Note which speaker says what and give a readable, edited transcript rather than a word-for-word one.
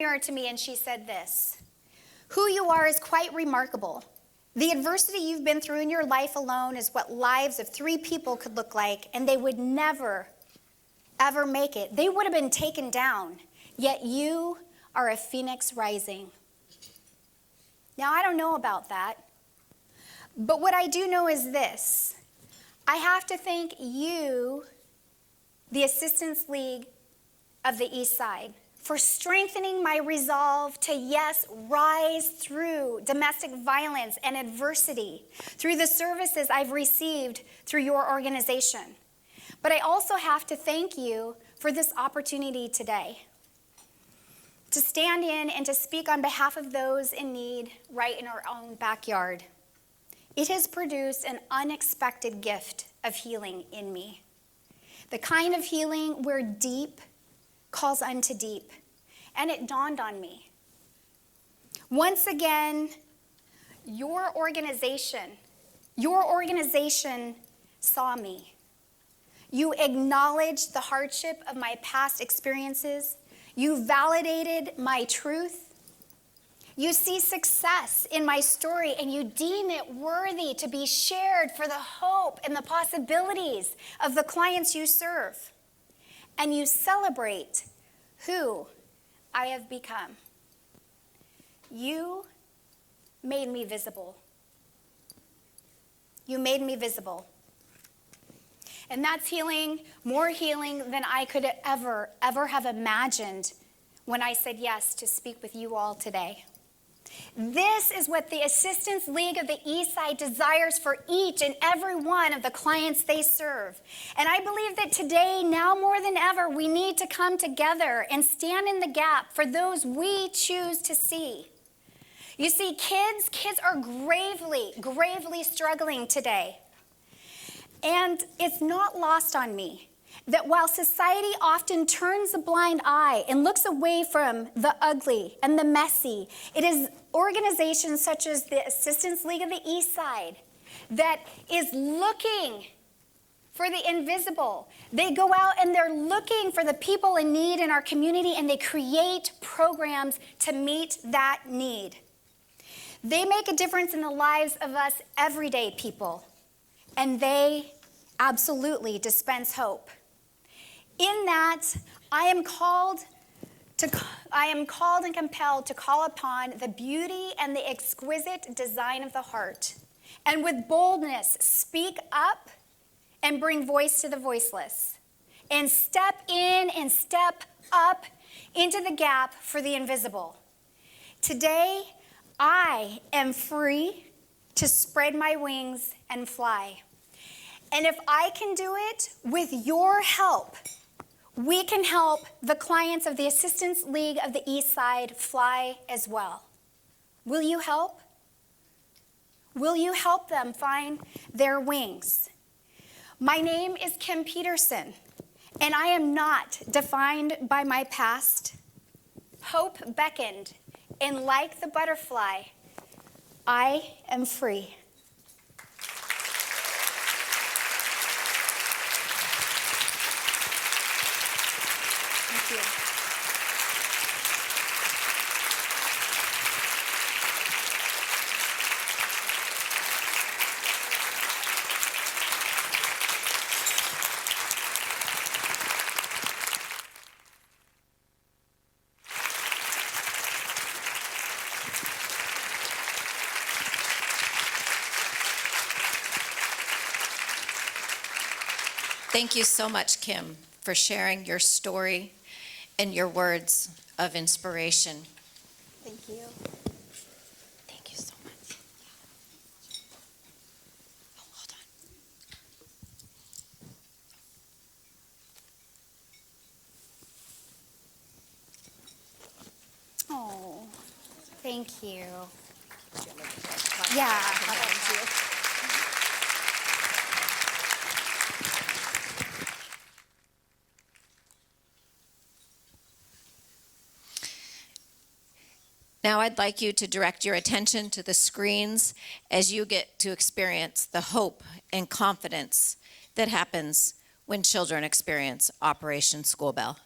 Speaker 1: mirror to me and she said this: "Who you are is quite remarkable. The adversity you've been through in your life alone is what lives of 3 people could look like, and they would never, ever make it. They would have been taken down, yet you are a phoenix rising." Now, I don't know about that, but what I do know is this: I have to thank you, the Assistance League of the Eastside, for strengthening my resolve to, yes, rise through domestic violence and adversity, through the services I've received through your organization. But I also have to thank you for this opportunity today to stand in and to speak on behalf of those in need right in our own backyard. It has produced an unexpected gift of healing in me. The kind of healing where deep calls unto deep. And it dawned on me. Once again, your organization saw me. You acknowledged the hardship of my past experiences. You validated my truth. You see success in my story, and you deem it worthy to be shared for the hope and the possibilities of the clients you serve. And you celebrate who I have become. You made me visible. You made me visible. And that's healing, more healing than I could ever have imagined when I said yes to speak with you all today. This is what the Assistance League of the Eastside desires for each and every one of the clients they serve. And I believe that today, now more than ever, we need to come together and stand in the gap for those we choose to see. You see, kids are gravely struggling today. And it's not lost on me that while society often turns a blind eye and looks away from the ugly and the messy, it is organizations such as the Assistance League of the Eastside that is looking for the invisible. They go out and they're looking for the people in need in our community, and they create programs to meet that need. They make a difference in the lives of us everyday people, and they absolutely dispense hope. In that, I am called and compelled to call upon the beauty and the exquisite design of the heart, and with boldness speak up and bring voice to the voiceless, and step in and step up into the gap for the invisible. Today, I am free to spread my wings and fly. And if I can do it with your help, we can help the clients of the Assistance League of the Eastside fly as well. Will you help? Will you help them find their wings? My name is Kim Peterson, and I am not defined by my past. Hope beckoned, and like the butterfly, I am free. Thank you.
Speaker 2: Thank you so much, Kim, for sharing your story and your words of inspiration.
Speaker 1: Thank you.
Speaker 2: Thank you so much. Oh, hold on.
Speaker 1: Oh, thank you. Yeah, thank you.
Speaker 2: Now I'd like you to direct your attention to the screens as you get to experience the hope and confidence that happens when children experience Operation School Bell.